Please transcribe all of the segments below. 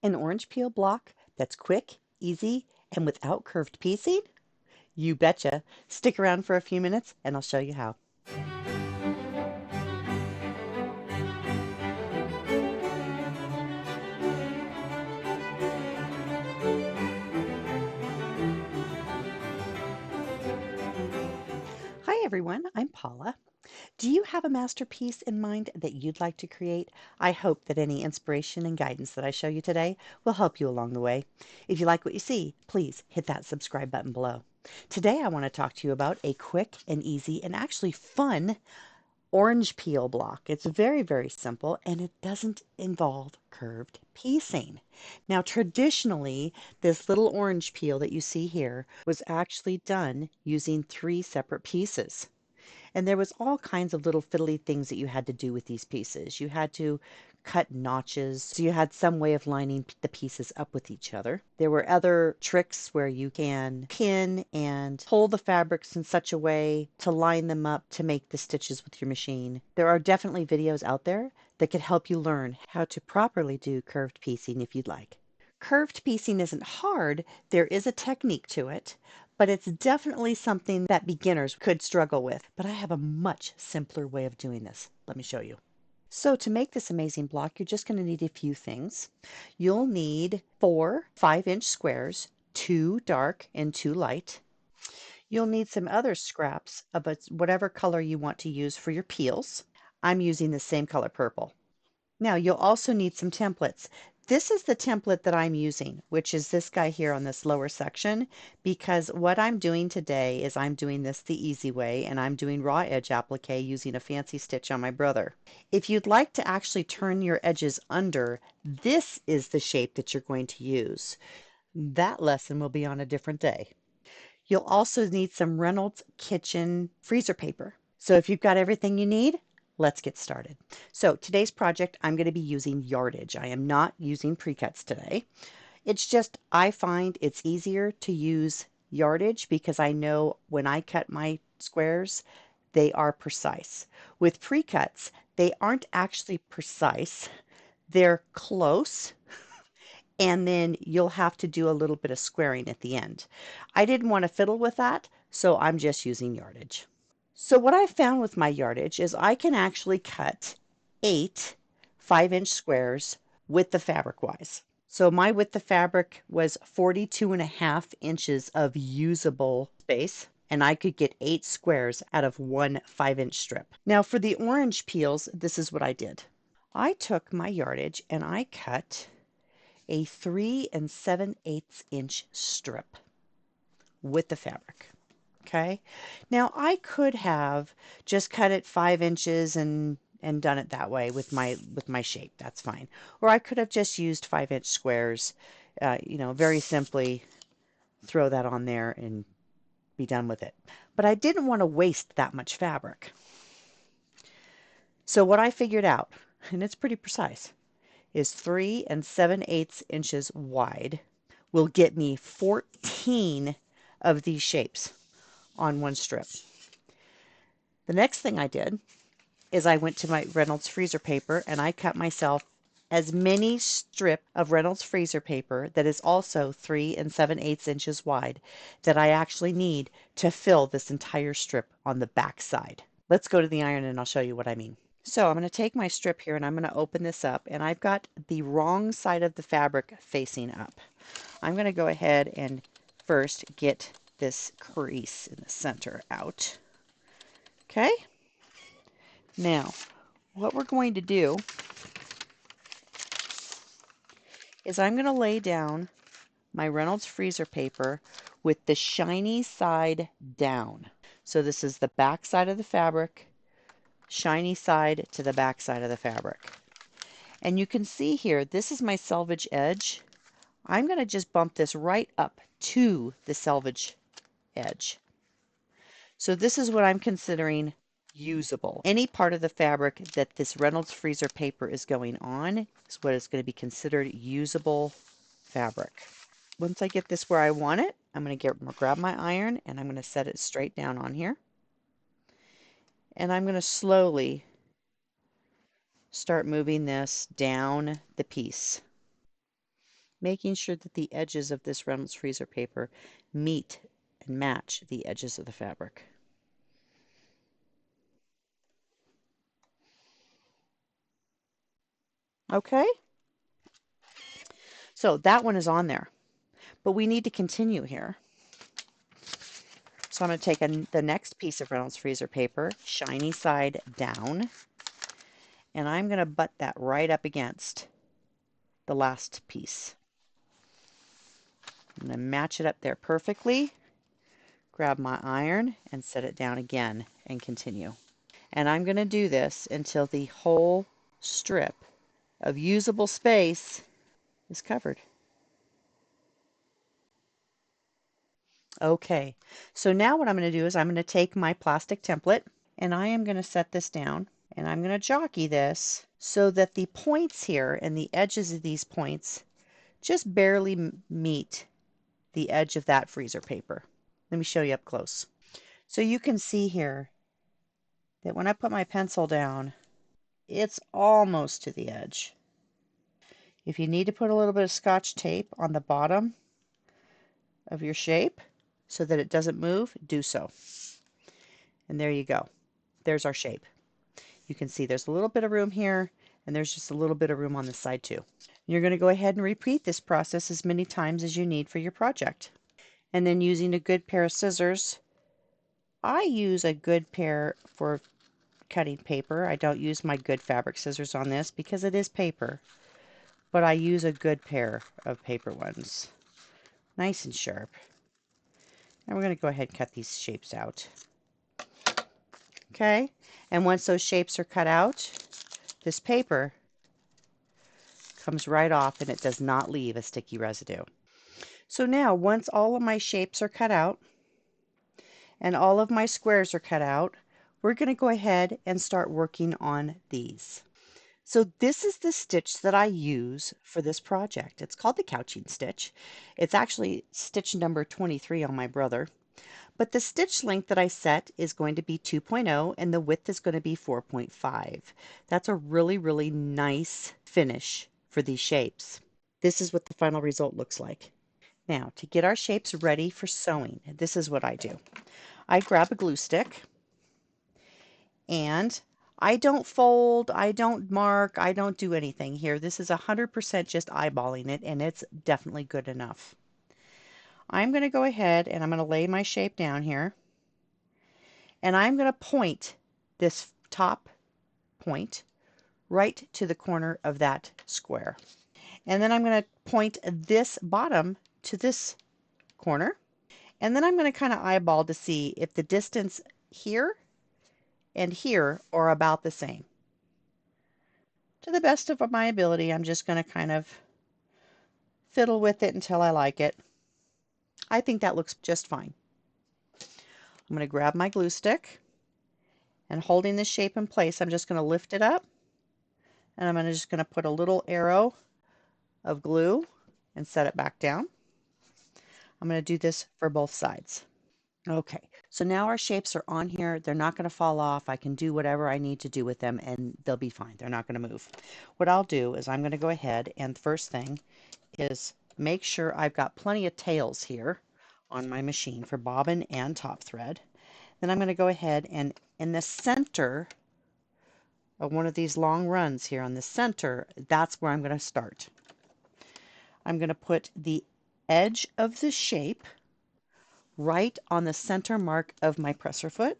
An orange peel block that's quick, easy, and without curved piecing? You betcha. Stick around for a few minutes and I'll show you how. Hi everyone, I'm Paula. Do you have a masterpiece in mind that you'd like to create? I hope that any inspiration and guidance that I show you today will help you along the way. If you like what you see, please hit that subscribe button below. Today I want to talk to you about a quick and easy and actually fun orange peel block. It's very, very simple and it doesn't involve curved piecing. Now, traditionally, this little orange peel that you see here was actually done using 3 separate pieces. And there was all kinds of little fiddly things that you had to do with these pieces. You had to cut notches, so you had some way of lining the pieces up with each other. There were other tricks where you can pin and pull the fabrics in such a way to line them up to make the stitches with your machine. There are definitely videos out there that could help you learn how to properly do curved piecing if you'd like. Curved piecing isn't hard, there is a technique to it, but it's definitely something that beginners could struggle with. But I have a much simpler way of doing this. Let me show you. So to make this amazing block, you're just going to need a few things. You'll need 4 5-inch squares, 2 dark and 2 light. You'll need some other scraps of whatever color you want to use for your peels. I'm using the same color purple. Now you'll also need some templates. This is the template that I'm using, which is this guy here on this lower section, because what I'm doing today is I'm doing this the easy way, and I'm doing raw edge applique using a fancy stitch on my brother. If you'd like to actually turn your edges under, this is the shape that you're going to use. That lesson will be on a different day. You'll also need some Reynolds Kitchen freezer paper. So if you've got everything you need, let's get started. So today's project, I'm going to be using yardage. I am not using pre-cuts today. It's just I find it's easier to use yardage because I know when I cut my squares, they are precise. With pre-cuts, they aren't actually precise. They're close, and then you'll have to do a little bit of squaring at the end. I didn't want to fiddle with that, so I'm just using yardage. So what I found with my yardage is I can actually cut 8 5-inch squares width of fabric wise. So my width of fabric was 42.5 inches of usable space, and I could get 8 squares out of one 5-inch strip. Now for the orange peels, this is what I did. I took my yardage and I cut a 3 7/8 inch strip with the fabric. Okay. Now I could have just cut it 5 inches and done it that way with my shape. That's fine. Or I could have just used 5-inch squares. Very simply throw that on there and be done with it. But I didn't want to waste that much fabric. So what I figured out, and it's pretty precise, is 3 7/8 inches wide will get me 14 of these shapes on one strip. The next thing I did is I went to my Reynolds freezer paper and I cut myself as many strip of Reynolds freezer paper that is also 3 7/8 inches wide that I actually need to fill this entire strip on the back side. Let's go to the iron and I'll show you what I mean. So I'm going to take my strip here and I'm going to open this up, and I've got the wrong side of the fabric facing up. I'm going to go ahead and first get this crease in the center out. Okay? Now, what we're going to do is I'm going to lay down my Reynolds freezer paper with the shiny side down. So this is the back side of the fabric, shiny side to the back side of the fabric. And you can see here, this is my selvage edge. I'm going to just bump this right up to the selvage edge. So this is what I'm considering usable. Any part of the fabric that this Reynolds freezer paper is going on is what is going to be considered usable fabric. Once I get this where I want it, I'm going to grab my iron and I'm going to set it straight down on here. And I'm going to slowly start moving this down the piece. making sure that the edges of this Reynolds freezer paper meet and match the edges of the fabric. Okay, so that one is on there, but we need to continue here. So I'm going to take the next piece of Reynolds freezer paper, shiny side down, and I'm going to butt that right up against the last piece. I'm going to match it up there perfectly, grab my iron and set it down again and continue. And I'm going to do this until the whole strip of usable space is covered. Okay, so now what I'm going to do is I'm going to take my plastic template and I am going to set this down and I'm going to jockey this so that the points here and the edges of these points just barely meet the edge of that freezer paper. Let me show you up close. So you can see here that when I put my pencil down, it's almost to the edge. If you need to put a little bit of Scotch tape on the bottom of your shape so that it doesn't move, do so. And there you go. There's our shape. You can see there's a little bit of room here, and there's just a little bit of room on this side too. You're going to go ahead and repeat this process as many times as you need for your project. And then using a good pair of scissors, I use a good pair for cutting paper. I don't use my good fabric scissors on this because it is paper, but I use a good pair of paper ones. Nice and sharp. And we're going to go ahead and cut these shapes out. Okay, and once those shapes are cut out, this paper comes right off and it does not leave a sticky residue. So now, once all of my shapes are cut out and all of my squares are cut out, we're going to go ahead and start working on these. So this is the stitch that I use for this project. It's called the couching stitch. It's actually stitch number 23 on my brother. But the stitch length that I set is going to be 2.0 and the width is going to be 4.5. That's a really, really nice finish for these shapes. This is what the final result looks like. Now, to get our shapes ready for sewing, this is what I do. I grab a glue stick and I don't fold, I don't mark, I don't do anything here. This is 100% just eyeballing it, and it's definitely good enough. I'm going to go ahead and I'm going to lay my shape down here, and I'm going to point this top point right to the corner of that square. And then I'm going to point this bottom to this corner. And then I'm going to kind of eyeball to see if the distance here and here are about the same. To the best of my ability, I'm just going to kind of fiddle with it until I like it. I think that looks just fine. I'm going to grab my glue stick and holding this shape in place, I'm just going to lift it up and just going to put a little arrow of glue and set it back down. I'm going to do this for both sides. Okay, so now our shapes are on here. They're not going to fall off. I can do whatever I need to do with them and they'll be fine. They're not going to move. What I'll do is I'm going to go ahead and the first thing is make sure I've got plenty of tails here on my machine for bobbin and top thread. Then I'm going to go ahead and in the center of one of these long runs here on the center, that's where I'm going to start. I'm going to put the edge of the shape right on the center mark of my presser foot,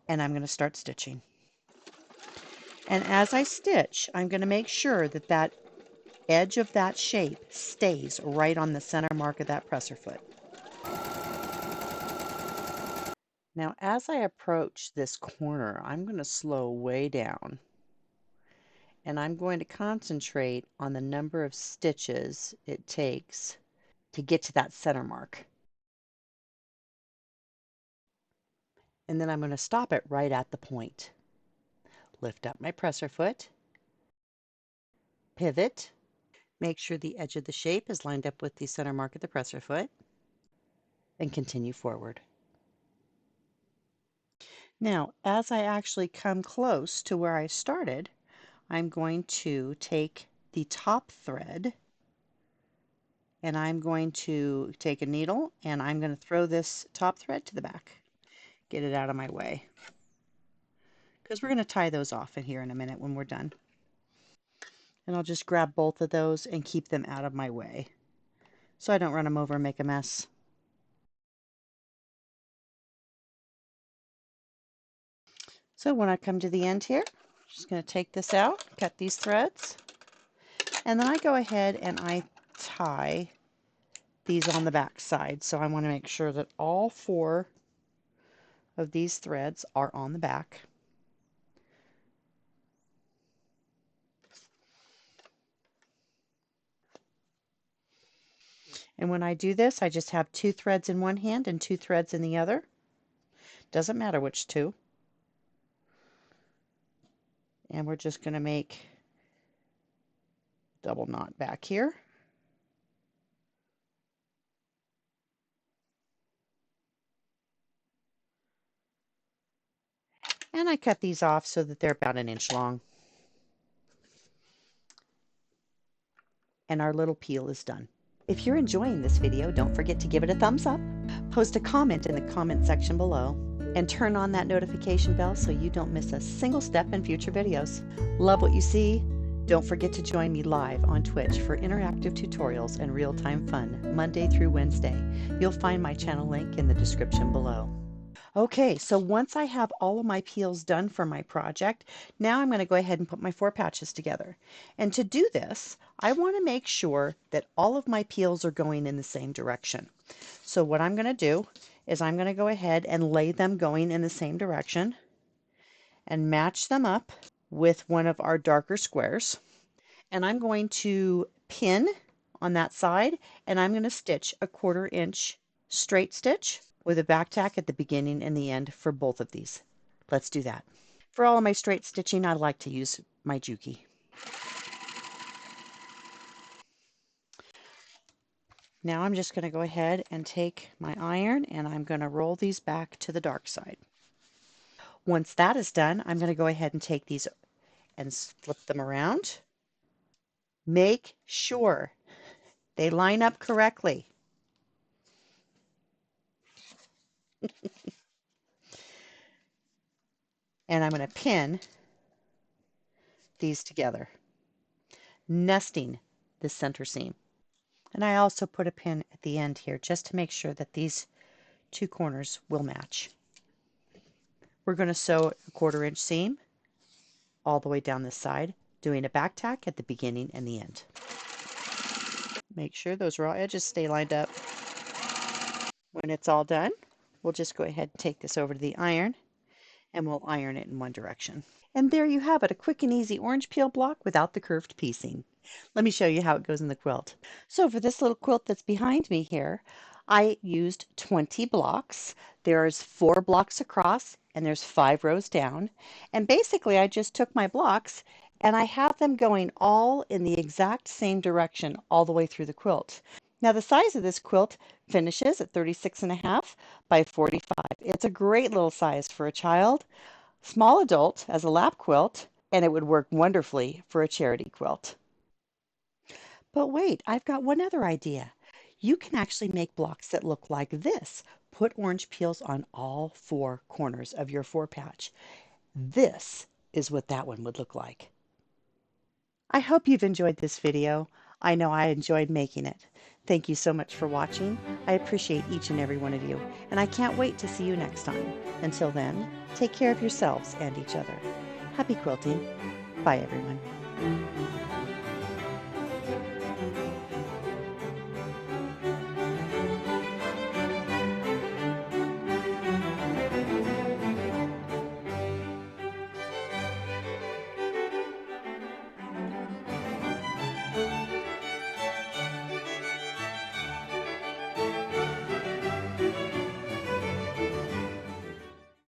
and I'm going to start stitching. And as I stitch, I'm going to make sure that that edge of that shape stays right on the center mark of that presser foot. Now, as I approach this corner, I'm going to slow way down, and I'm going to concentrate on the number of stitches it takes to get to that center mark. And then I'm going to stop it right at the point. Lift up my presser foot, pivot, make sure the edge of the shape is lined up with the center mark of the presser foot, and continue forward. Now, as I actually come close to where I started, I'm going to take the top thread, and I'm going to take a needle and I'm going to throw this top thread to the back. Get it out of my way, because we're going to tie those off in here in a minute when we're done. And I'll just grab both of those and keep them out of my way so I don't run them over and make a mess. So when I come to the end here, I'm just going to take this out, cut these threads, and then I go ahead and I tie these on the back side. So I want to make sure that all 4 of these threads are on the back. And when I do this, I just have 2 threads in one hand and 2 threads in the other. Doesn't matter which 2. And we're just going to make double knot back here. And I cut these off so that they're about 1 inch long. And our little peel is done. If you're enjoying this video, don't forget to give it a thumbs up, post a comment in the comment section below, and turn on that notification bell so you don't miss a single step in future videos. Love what you see? Don't forget to join me live on Twitch for interactive tutorials and real-time fun, Monday through Wednesday. You'll find my channel link in the description below. Okay, so once I have all of my peels done for my project, now I'm going to go ahead and put my 4 patches together. And to do this, I want to make sure that all of my peels are going in the same direction. So what I'm going to do is I'm going to go ahead and lay them going in the same direction and match them up with one of our darker squares. And I'm going to pin on that side, and I'm going to stitch a 1/4 inch straight stitch with a back tack at the beginning and the end for both of these. Let's do that. For all of my straight stitching, I like to use my Juki. Now I'm just going to go ahead and take my iron and I'm going to roll these back to the dark side. Once that is done, I'm going to go ahead and take these and flip them around. Make sure they line up correctly. And I'm going to pin these together, nesting the center seam. And I also put a pin at the end here just to make sure that these 2 corners will match. We're going to sew a 1/4 inch seam all the way down this side, doing a back tack at the beginning and the end. Make sure those raw edges stay lined up. When it's all done, we'll just go ahead and take this over to the iron and we'll iron it in one direction. And there you have it, a quick and easy orange peel block without the curved piecing. Let me show you how it goes in the quilt. So for this little quilt that's behind me here, I used 20 blocks. There's 4 blocks across and there's 5 rows down. And basically I just took my blocks and I have them going all in the exact same direction all the way through the quilt. Now the size of this quilt finishes at 36.5 by 45. It's a great little size for a child, small adult as a lap quilt, and it would work wonderfully for a charity quilt. But wait, I've got one other idea. You can actually make blocks that look like this. Put orange peels on all 4 corners of your 4 patch. This is what that one would look like. I hope you've enjoyed this video. I know I enjoyed making it. Thank you so much for watching. I appreciate each and every one of you, and I can't wait to see you next time. Until then, take care of yourselves and each other. Happy quilting. Bye, everyone.